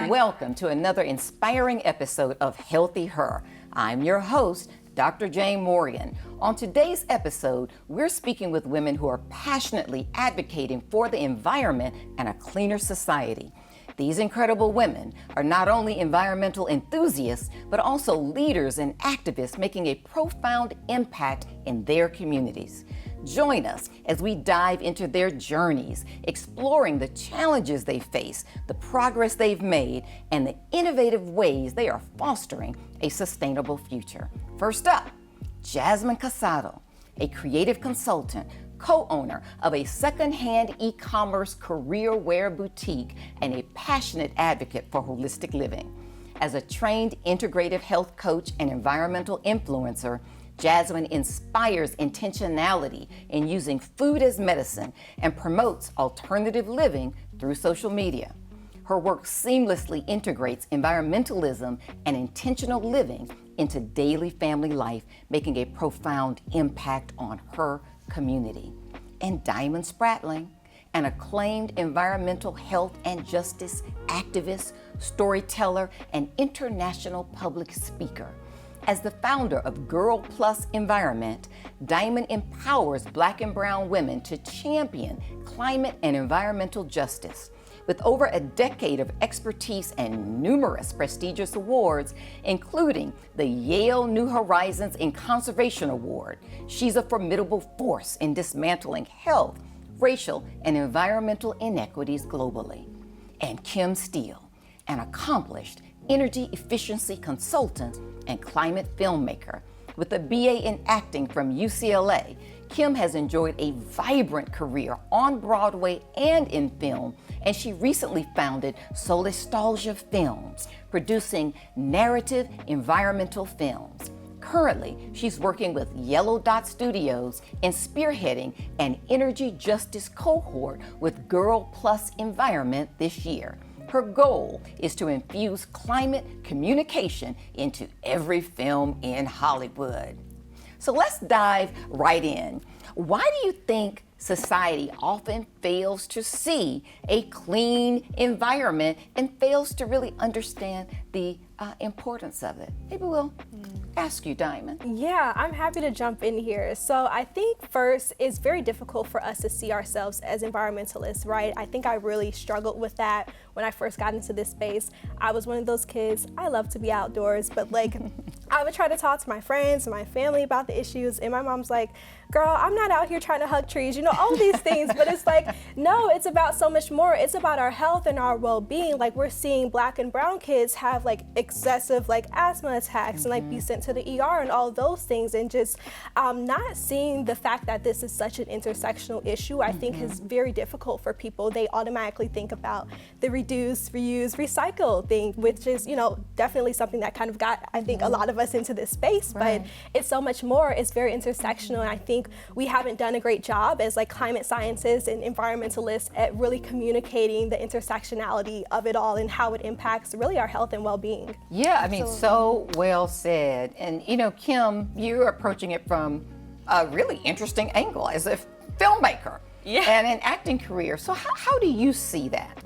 Welcome to another inspiring episode of Healthy Her. I'm your host, Dr. Jayne Morgan. On today's episode, we're speaking with women who are passionately advocating for the environment and a cleaner society. These incredible women are not only environmental enthusiasts, but also leaders and activists making a profound impact in their communities. Join us as we dive into their journeys, exploring the challenges they face, the progress they've made, and the innovative ways they are fostering a sustainable future. First up, Jasmine Casado, a creative consultant, co-owner of a secondhand e-commerce career wear boutique, and a passionate advocate for holistic living. As a trained integrative health coach and environmental influencer, Jasmine inspires intentionality in using food as medicine and promotes alternative living through social media. Her work seamlessly integrates environmentalism and intentional living into daily family life, making a profound impact on her community. And Diamond Spratling, an acclaimed environmental health and justice activist, storyteller, and international public speaker. As the founder of Girl Plus Environment, Diamond empowers Black and brown women to champion climate and environmental justice. With over a decade of expertise and numerous prestigious awards, including the Yale New Horizons in Conservation Award, she's a formidable force in dismantling health, racial, and environmental inequities globally. And Kim Steele, an accomplished energy efficiency consultant and climate filmmaker. With a BA in acting from UCLA, Kim has enjoyed a vibrant career on Broadway and in film, and she recently founded Solastalgia Films, producing narrative environmental films. Currently, she's working with Yellow Dot Studios and spearheading an energy justice cohort with Girl Plus Environment this year. Her goal is to infuse climate communication into every film in Hollywood. So let's dive right in. Why do you think society often fails to see a clean environment and fails to really understand the importance of it? Maybe we'll ask you, Diamond. Yeah, I'm happy to jump in here. So I think first, it's very difficult for us to see ourselves as environmentalists, right? I think I really struggled with that when I first got into this space. I was one of those kids, I love to be outdoors, but like I would try to talk to my friends and my family about the issues, and my mom's like, girl, I'm not out here trying to hug trees, all these things, but it's like, no, it's about so much more. It's about our health and our well-being. Like, we're seeing Black and brown kids have like excessive like asthma attacks and like be sent to the ER and all those things, and just not seeing the fact that this is such an intersectional issue, I think is very difficult for people. They automatically think about the reduce, reuse, recycle thing, which is, definitely something that kind of got, I think, a lot of us into this space, but it's so much more. It's very intersectional, and I think we haven't done a great job as like climate scientists and environmentalists at really communicating the intersectionality of it all and how it impacts really our health and well-being. Yeah, I mean, so well said. And Kim, you're approaching it from a really interesting angle as a filmmaker and an acting career. So how do you see that?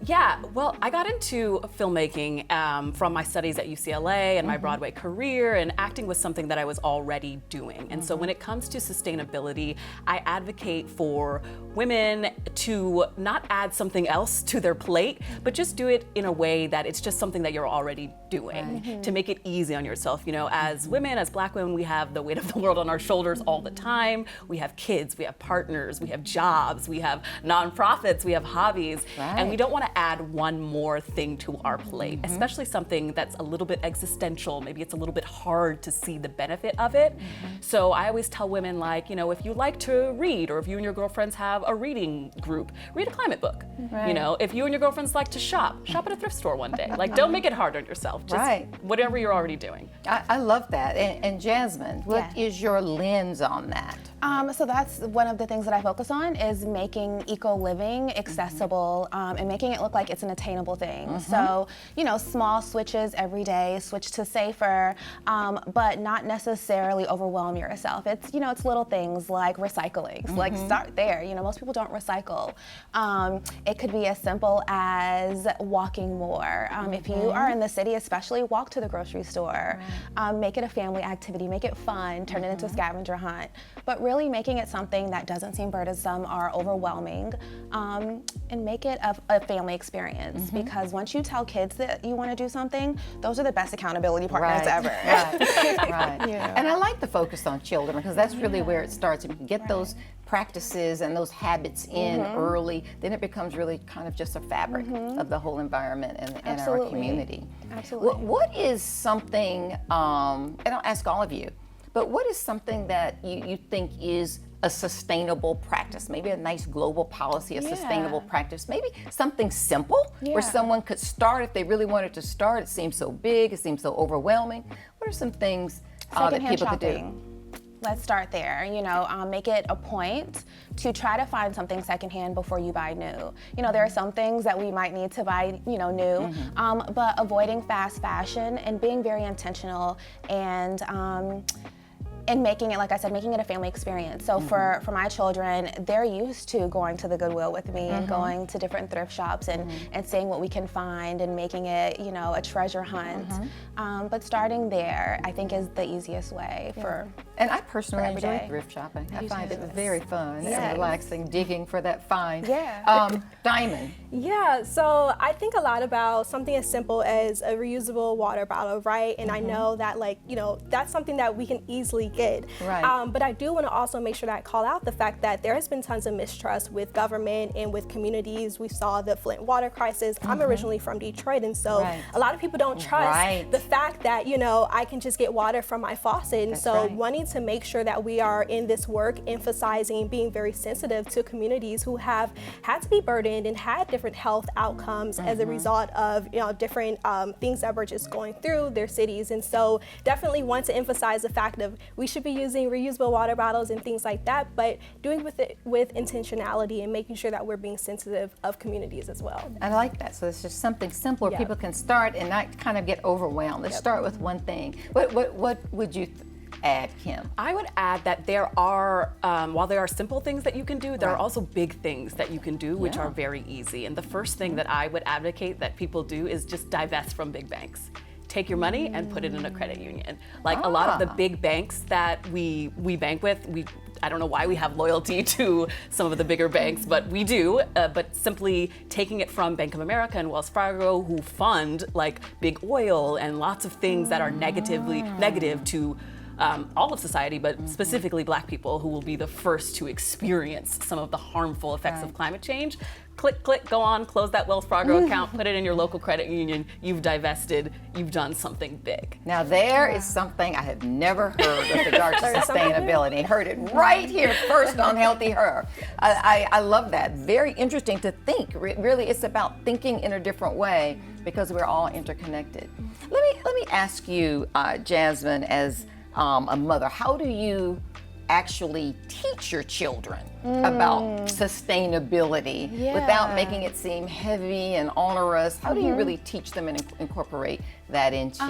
Yeah, well, I got into filmmaking from my studies at UCLA and my Broadway career, and acting was something that I was already doing. And so when it comes to sustainability, I advocate for women to not add something else to their plate, but just do it in a way that it's just something that you're already doing, to make it easy on yourself. As women, as Black women, we have the weight of the world on our shoulders all the time. We have kids, we have partners, we have jobs, we have nonprofits, we have hobbies, and we don't want to add one more thing to our plate, especially something that's a little bit existential. Maybe it's a little bit hard to see the benefit of it. So I always tell women, like, if you like to read, or if you and your girlfriends have a reading group, read a climate book. If you and your girlfriends like to shop at a thrift store one day. Like, don't make it hard on yourself. Just whatever you're already doing. I love that. And Jasmine, what is your lens on that? So that's one of the things that I focus on, is making eco-living accessible and making it it look like it's an attainable thing. So, you know, small switches every day, switch to safer, but not necessarily overwhelm yourself. It's, you know, it's little things like recycling. So, like, start there. You know, most people don't recycle. It could be as simple as walking more. If you are in the city, especially, walk to the grocery store. Make it a family activity, make it fun, turn it into a scavenger hunt, but really making it something that doesn't seem burdensome or overwhelming, and make it a family experience, because once you tell kids that you want to do something, those are the best accountability partners ever. Right. And I like the focus on children, because that's really where it starts. If you can get those practices and those habits in early, then it becomes really kind of just a fabric of the whole environment and our community. Absolutely. What is something, and I'll ask all of you, but what is something that you think is a sustainable practice? Maybe a nice global policy, a sustainable practice, maybe something simple where someone could start if they really wanted to start. It seems so big, it seems so overwhelming. What are some things that people could do? Let's start there. You know, make it a point to try to find something secondhand before you buy new. You know, there are some things that we might need to buy, you know, new, but avoiding fast fashion and being very intentional and making it, like I said, making it a family experience. So for my children, they're used to going to the Goodwill with me and going to different thrift shops and seeing what we can find and making it, you know, a treasure hunt. But starting there, I think, is the easiest way for. And I personally every enjoy day. thrift shopping. I find it very fun and relaxing, digging for that find. Diamond. Yeah, so I think a lot about something as simple as a reusable water bottle, right? And I know that, like, you know, that's something that we can easily get. Right. But I do want to also make sure that I call out the fact that there has been tons of mistrust with government and with communities. We saw the Flint water crisis. I'm originally from Detroit, and so a lot of people don't trust the fact that, you know, I can just get water from my faucet. And so wanting to make sure that we are in this work emphasizing being very sensitive to communities who have had to be burdened and had different health outcomes as a result of, you know, different things that we're just going through their cities. And so definitely want to emphasize the fact of we should be using reusable water bottles and things like that, but doing it with intentionality and making sure that we're being sensitive of communities as well. I like that. So it's just something simple where people can start and not kind of get overwhelmed. Let's start with one thing. What would you add, Kim? I would add that there are, while there are simple things that you can do, there are also big things that you can do, which are very easy. And the first thing that I would advocate that people do is just divest from big banks. Take your money and put it in a credit union. Like a lot of the big banks that we bank with, I don't know why we have loyalty to some of the bigger banks, but we do. But simply taking it from Bank of America and Wells Fargo, who fund like big oil and lots of things that are negative to all of society, but specifically Black people, who will be the first to experience some of the harmful effects of climate change. Click, click, go on, close that Wells Fargo account, put it in your local credit union. You've divested, you've done something big. Now there is something I have never heard with regard to sustainability. Heard it right here first on Healthy Her. I love that. Very interesting to think. Really, it's about thinking in a different way because we're all interconnected. Let me ask you, Jasmine, as a mother, how do you actually teach your children about sustainability without making it seem heavy and onerous? How do you really teach them and incorporate that into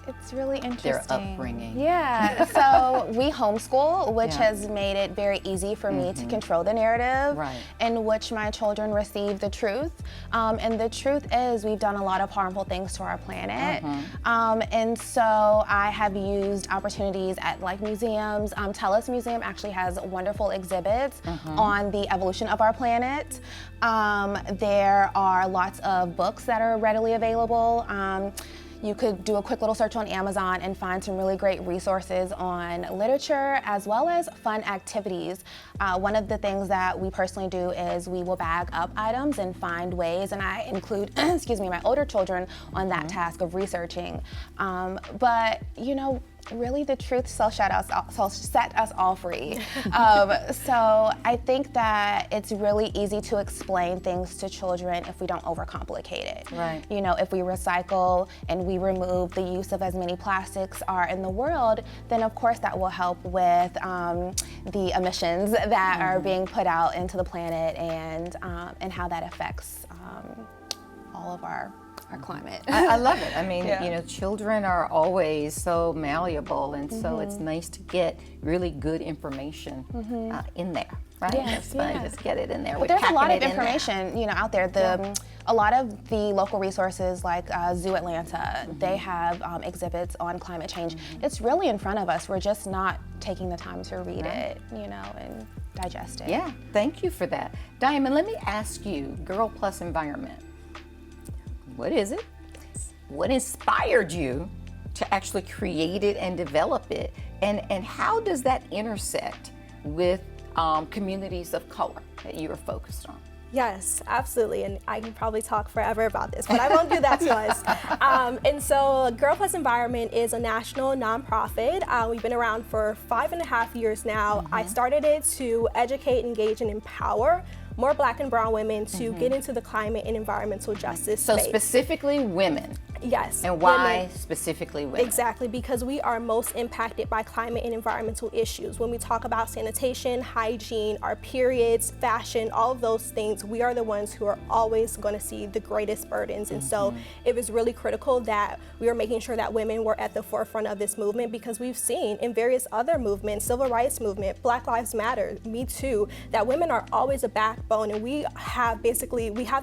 it's really interesting. their upbringing? Yeah, so we homeschool, which has made it very easy for me to control the narrative in which my children receive the truth. And the truth is we've done a lot of harmful things to our planet. And so I have used opportunities at like museums. Tellus Museum actually has wonderful exhibits on the evolution of our planet. There are lots of books that are readily available. You could do a quick little search on Amazon and find some really great resources on literature as well as fun activities. One of the things that we personally do is we will bag up items and find ways, and I include, my older children on that task of researching. But, you know, really the truth shall set us all free. So I think that it's really easy to explain things to children if we don't overcomplicate it. Right. You know, if we recycle and we remove the use of as many plastics are in the world, then of course that will help with the emissions that are being put out into the planet and how that affects all of our climate. I love it. I mean, Yeah. you know, children are always so malleable, and so it's nice to get really good information in there, right? Yes, It's fun. yeah. Just get it in there. But there's a lot of information, you know, out there. A lot of the local resources like Zoo Atlanta, they have exhibits on climate change. It's really in front of us. We're just not taking the time to read it, you know, and digest it. Yeah, thank you for that. Diamond, let me ask you, Girl Plus Environment, what is it? What inspired you to actually create it and develop it? And how does that intersect with communities of color that you are focused on? Yes, absolutely, and I can probably talk forever about this, but I won't do that to us. And so Girl Plus Environment is a national nonprofit. We've been around for 5.5 years now. I started it to educate, engage, and empower more Black and brown women to get into the climate and environmental justice So space. specifically women. Yes. And why women. specifically women? Exactly, because we are most impacted by climate and environmental issues. When we talk about sanitation, hygiene, our periods, fashion, all of those things, we are the ones who are always going to see the greatest burdens. And so it was really critical that we were making sure that women were at the forefront of this movement, because we've seen in various other movements, civil rights movement, Black Lives Matter, Me Too, that women are always a backbone, and we have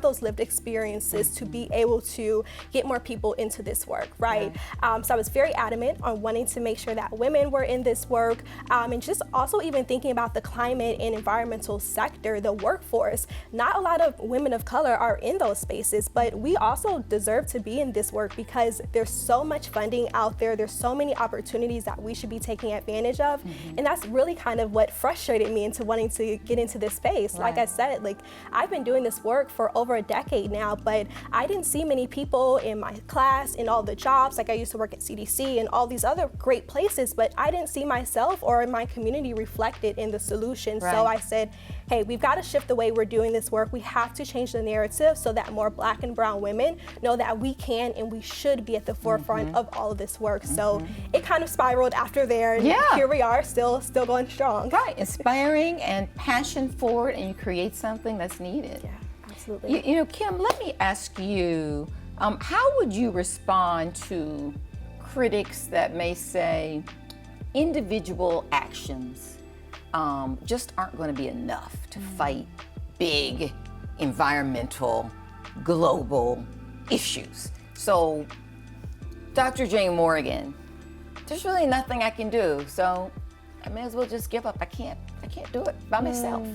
those lived experiences to be able to get more people into this work, right? So I was very adamant on wanting to make sure that women were in this work, and just also even thinking about the climate and environmental sector, the workforce. Not a lot of women of color are in those spaces, but we also deserve to be in this work because there's so much funding out there, there's so many opportunities that we should be taking advantage of, and that's really kind of what frustrated me into wanting to get into this space. Like I said, like I've been doing this work for over a decade now, but I didn't see many people in my class, in all the jobs. Like I used to work at CDC and all these other great places, but I didn't see myself or in my community reflected in the solution. So I said, hey, we've got to shift the way we're doing this work. We have to change the narrative so that more Black and brown women know that we can and we should be at the forefront of all of this work. So it kind of spiraled after there, and here we are, still going strong. Right, inspiring and passion forward, and you create something that's needed. Yeah, absolutely. You know, Kim, let me ask you, how would you respond to critics that may say individual actions just aren't going to be enough to fight big environmental, global issues? So, Dr. Jayne Morgan, there's really nothing I can do, so I may as well just give up. I can't do it by myself.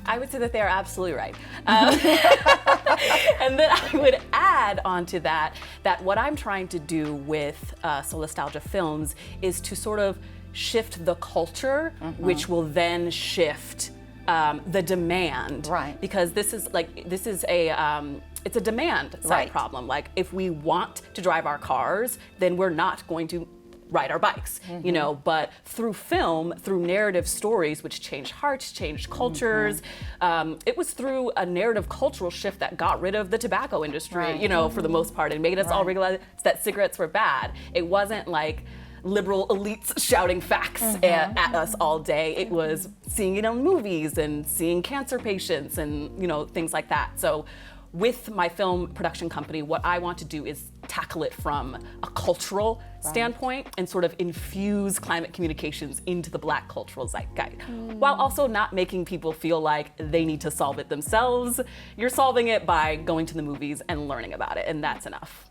I would say that they are absolutely right. And then I would add on to that what I'm trying to do with Solastalgia Films is to sort of shift the culture, which will then shift the demand. Right. Because this is it's a demand side problem. Like if we want to drive our cars, then we're not going to ride our bikes, you know, but through film, through narrative stories, which changed hearts, changed cultures, it was through a narrative cultural shift that got rid of the tobacco industry, you know, for the most part, and made us all realize that cigarettes were bad. It wasn't like liberal elites shouting facts at us all day. It was seeing it on movies and seeing cancer patients and, you know, things like that. So with my film production company, what I want to do is tackle it from a cultural standpoint and sort of infuse climate communications into the Black cultural zeitgeist, while also not making people feel like they need to solve it themselves. You're solving it by going to the movies and learning about it, and that's enough.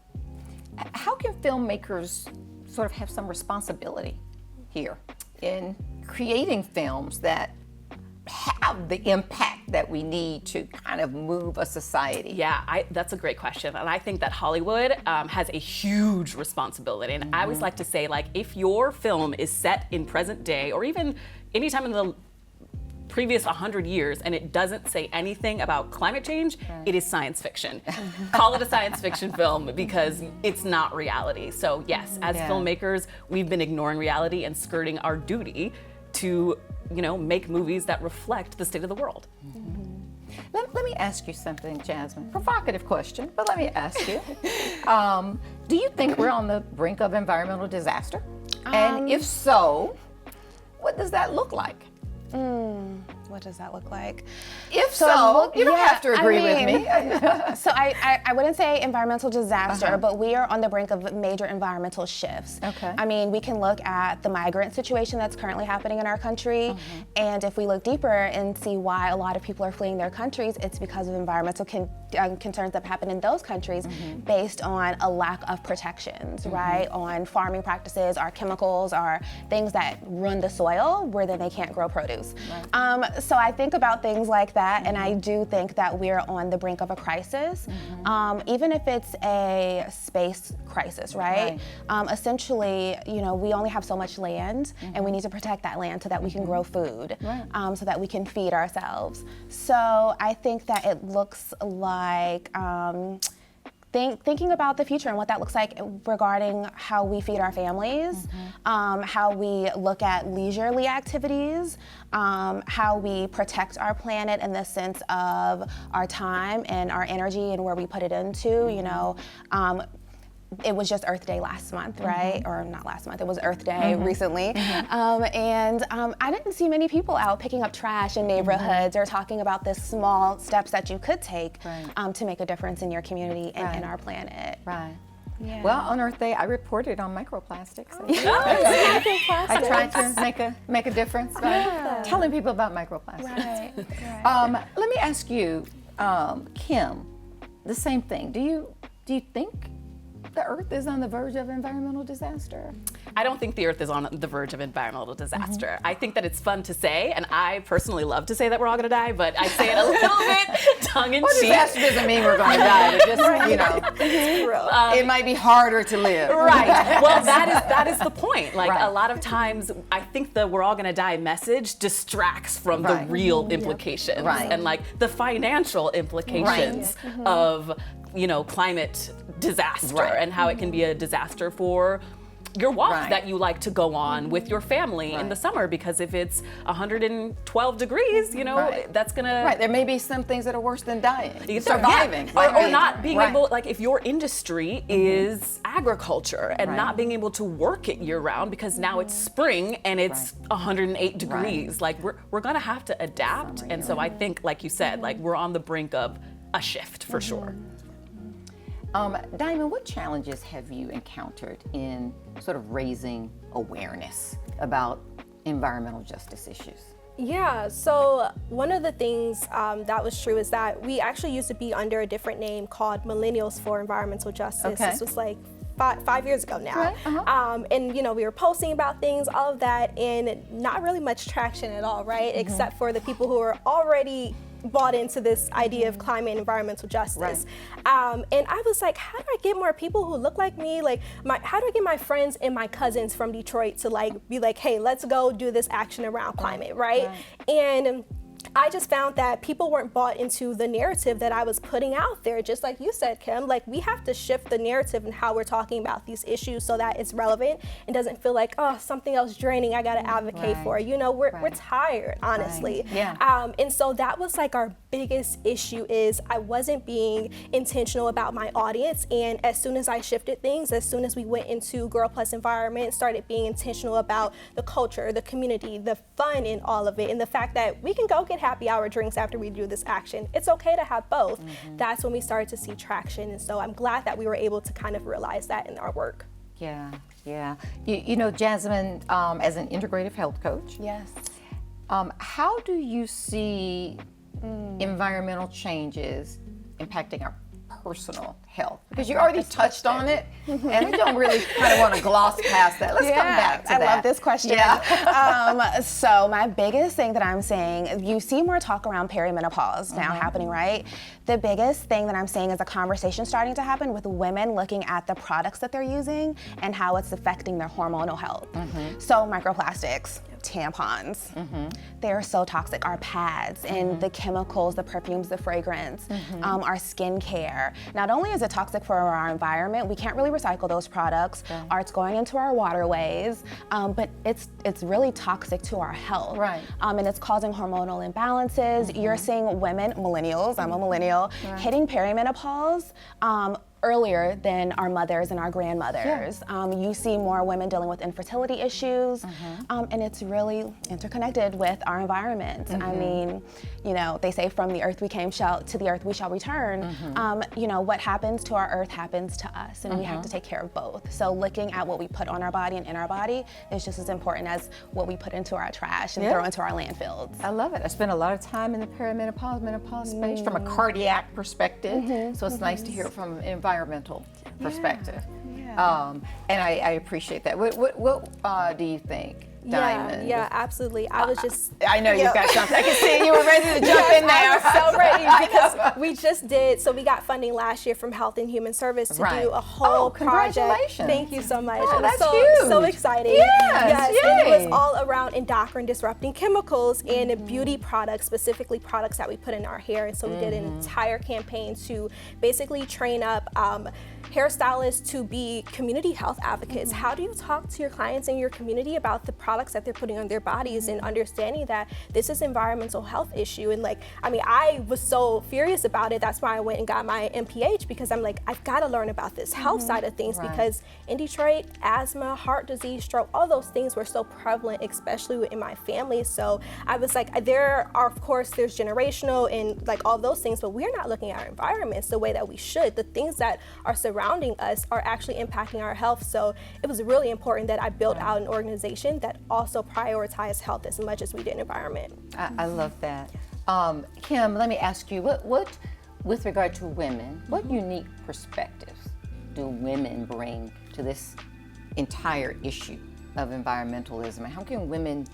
How can filmmakers sort of have some responsibility here in creating films that have the impact that we need to kind of move a society? Yeah, that's a great question. And I think that Hollywood has a huge responsibility. And I always like to say, like, if your film is set in present day or even anytime in the previous 100 years and it doesn't say anything about climate change, it is science fiction. Call it a science fiction film because it's not reality. So yes, as filmmakers, we've been ignoring reality and skirting our duty to, make movies that reflect the state of the world. Let me ask you something, Jasmine. Provocative question, but let me ask you. Do you think we're on the brink of environmental disaster? And if so, what does that look like? What does that look like? If so, you don't have to agree with me. So I wouldn't say environmental disaster, but we are on the brink of major environmental shifts. Okay. I mean, we can look at the migrant situation that's currently happening in our country, and if we look deeper and see why a lot of people are fleeing their countries, it's because of environmental concerns that happen in those countries based on a lack of protections, right? On farming practices, our chemicals, our things that ruin the soil where then they can't grow produce. Right. So I think about things like that, and I do think that we're on the brink of a crisis, even if it's a space crisis, right? Essentially, we only have so much land, and we need to protect that land so that we can grow food, so that we can feed ourselves. So I think that it looks like thinking about the future and what that looks like regarding how we feed our families, how we look at leisurely activities, how we protect our planet in the sense of our time and our energy and where we put it into, it was just Earth Day last month, right? Or not last month, it was Earth Day recently. And I didn't see many people out picking up trash in neighborhoods or talking about the small steps that you could take to make a difference in your community and in our planet. Right. Yeah. Well, on Earth Day, I reported on microplastics. I tried to make a difference by telling people about microplastics. Right. Let me ask you, Kim, the same thing. Do you think the Earth is on the verge of environmental disaster? I don't think the Earth is on the verge of environmental disaster. I think that it's fun to say, and I personally love to say that we're all gonna die, but I say it a little bit tongue-in-cheek. Well, disaster doesn't mean we're gonna die. It just, it might be harder to live. Right. Well, that is the point. Like a lot of times, I think the "we're all gonna die" message distracts from the real implications and like the financial implications of climate disaster and how it can be a disaster for your walk that you like to go on with your family in the summer, because if it's 112 degrees, that's gonna... there may be some things that are worse than dying. Surviving. Or not being able, like if your industry is agriculture and not being able to work it year round because now it's spring and it's 108 degrees, like we're gonna have to adapt. And so I think, like you said, like we're on the brink of a shift for sure. Diamond, what challenges have you encountered in sort of raising awareness about environmental justice issues? Yeah, so one of the things that was true is that we actually used to be under a different name called Millennials for Environmental Justice. This was like 5 years ago now. And we were posting about things, all of that, and not really much traction at all, right? Except for the people who are already bought into this idea of climate and environmental justice. And I was like, how do I get more people who look like me? Like, how do I get my friends and my cousins from Detroit to be like, hey, let's go do this action around climate, right? And I just found that people weren't bought into the narrative that I was putting out there. Just like you said, Kim, like we have to shift the narrative and how we're talking about these issues so that it's relevant and doesn't feel like, oh, something else draining I gotta advocate for. We're tired, honestly. And so that was like our biggest issue is I wasn't being intentional about my audience. And as soon as I shifted things, as soon as we went into Girl Plus environment, started being intentional about the culture, the community, the fun in all of it, and the fact that we can go get happy hour drinks after we do this action. It's okay to have both. That's when we started to see traction. And so I'm glad that we were able to kind of realize that in our work. Yeah. Jasmine, as an integrative health coach, how do you see environmental changes impacting our personal health? Because you already touched on it, and we don't really kind of want to gloss past that. Let's come back to that. I love this question. So my biggest thing that I'm saying, you see more talk around perimenopause now happening, right? The biggest thing that I'm seeing is a conversation starting to happen with women looking at the products that they're using and how it's affecting their hormonal health. So microplastics. tampons. They are so toxic. Our pads and the chemicals, the perfumes, the fragrance, our skincare. Not only is it toxic for our environment, we can't really recycle those products, or it's going into our waterways, but it's really toxic to our health. Right. And it's causing hormonal imbalances. You're seeing women, millennials, I'm a millennial, hitting perimenopause earlier than our mothers and our grandmothers. You see more women dealing with infertility issues, and it's really interconnected with our environment. I mean, you know, they say from the earth we came, to the earth we shall return. You know, what happens to our earth happens to us, and we have to take care of both. So looking at what we put on our body and in our body is just as important as what we put into our trash and throw into our landfills. I love it. I spent a lot of time in the menopause space from a cardiac perspective, so it's nice to hear it from an environmental perspective. And I appreciate that. What do you think, Diamond? Yeah, absolutely. I was just. I know you've got something. I can see you were ready to jump in there. I was so ready because we just did. So we got funding last year from Health and Human Service to do a whole project. Congratulations. Thank you so much. Oh, it was that's so, huge. so exciting. Yes, and it was yay. all around endocrine disrupting chemicals and beauty products, specifically products that we put in our hair. And so we did an entire campaign to basically train up hairstylists to be community health advocates. How do you talk to your clients in your community about the products that they're putting on their bodies and understanding that this is an environmental health issue? And like, I mean, I was so furious about it. That's why I went and got my MPH, because I'm like, I've got to learn about this health side of things, because in Detroit, asthma, heart disease, stroke, all those things were so prevalent, especially in my family. So I was like, there are, of course, there's generational and like all those things, but we're not looking at our environments the way that we should. The things that are surrounding us are actually impacting our health. So it was really important that I built out an organization that also prioritized health as much as we did environment. I love that. Kim, let me ask you, what with regard to women, what unique perspectives do women bring to this entire issue of environmentalism? And how can women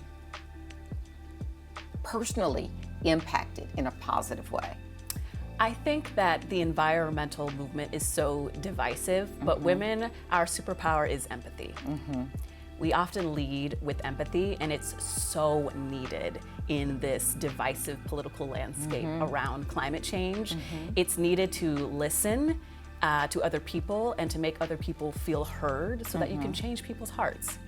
personally impact it in a positive way? I think that the environmental movement is so divisive, but women, our superpower is empathy. We often lead with empathy, and it's so needed in this divisive political landscape around climate change. It's needed to listen to other people and to make other people feel heard so that you can change people's hearts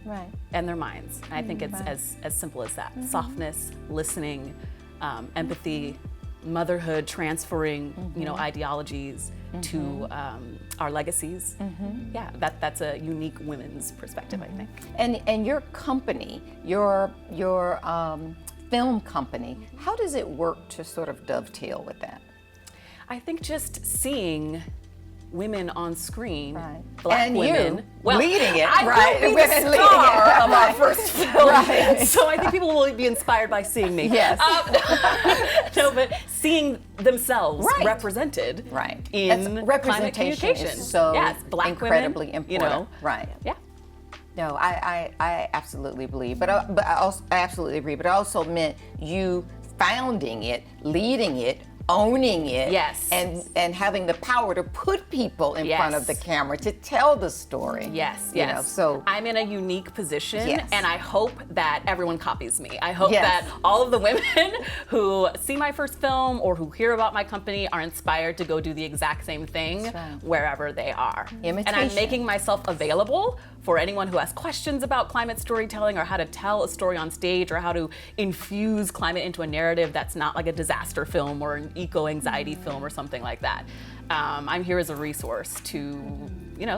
and their minds. And I think it's as simple as that. Softness, listening, empathy, motherhood, transferring ideologies to our legacies. Yeah, that's a unique women's perspective, I think. And your company, your film company, how does it work to sort of dovetail with that? I think just seeing women on screen, Black and women, leading it, I will be the star of our first film, so I think people will be inspired by seeing me. Yes. No, but seeing themselves represented in representation climate communication. is so Black incredibly women, important. Yeah. No, I absolutely believe, but I absolutely agree. But I also meant you founding it, leading it, owning it, and having the power to put people in front of the camera to tell the story. So I'm in a unique position, and I hope that everyone copies me. I hope that all of the women who see my first film or who hear about my company are inspired to go do the exact same thing wherever they are. Imitation. And I'm making myself available for anyone who has questions about climate storytelling or how to tell a story on stage or how to infuse climate into a narrative that's not like a disaster film or an eco-anxiety film or something like that. I'm here as a resource to,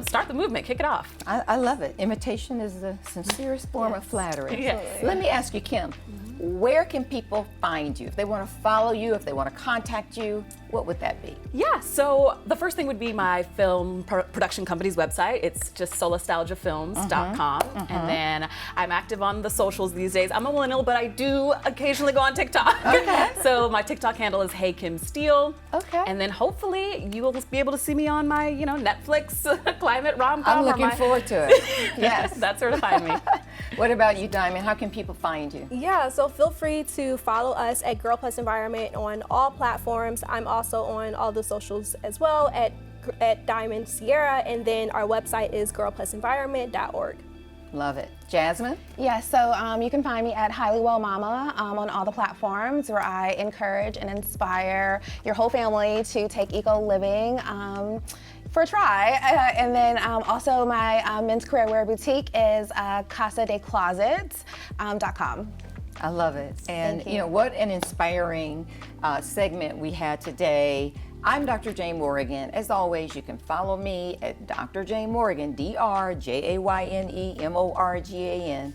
start the movement, kick it off. I love it. Imitation is the sincerest form of flattery. Let me ask you, Kim, where can people find you? If they want to follow you, if they want to contact you, what would that be? Yeah, so the first thing would be my film production company's website. It's just solastalgiafilms.com. And then I'm active on the socials these days. I'm a millennial, but I do occasionally go on TikTok. So my TikTok handle is Hey Kim Steele. And then hopefully you will be able to see me on my, Netflix climate rom-com. I'm looking forward to it. Yes. That's where to find me. What about you, Diamond? How can people find you? Yeah, so feel free to follow us at Girl Plus Environment on all platforms. I'm also on all the socials as well at Diamond Sierra, and then our website is girlplusenvironment.org. Love it. Jasmine? Yes, so you can find me at Highly Well Mama on all the platforms, where I encourage and inspire your whole family to take eco living for a try. And then also my men's career wear boutique is casadecloset.com. I love it. And you know, what an inspiring segment we had today. I'm Dr. Jayne Morgan. As always, you can follow me at Dr. Jayne Morgan, DrJayneMorgan.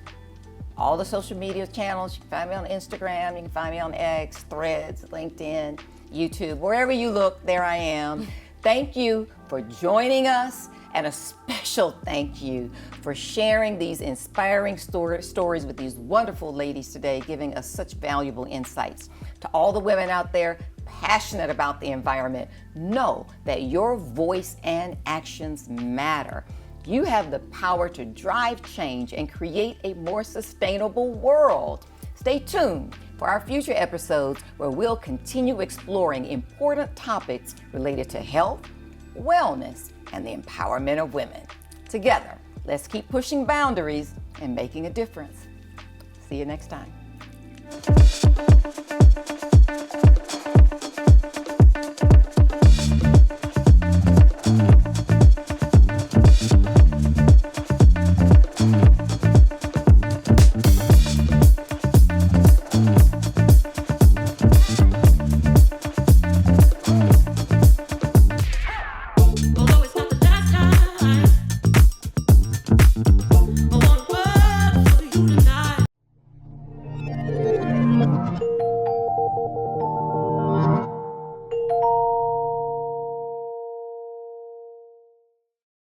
All the social media channels. You can find me on Instagram, you can find me on X, Threads, LinkedIn, YouTube. Wherever you look, there I am. Thank you for joining us, and a special thank you for sharing these inspiring stories with these wonderful ladies today, giving us such valuable insights. To all the women out there passionate about the environment, know that your voice and actions matter. You have the power to drive change and create a more sustainable world. Stay tuned for our future episodes, where we'll continue exploring important topics related to health, wellness, and the empowerment of women. Together, let's keep pushing boundaries and making a difference. See you next time.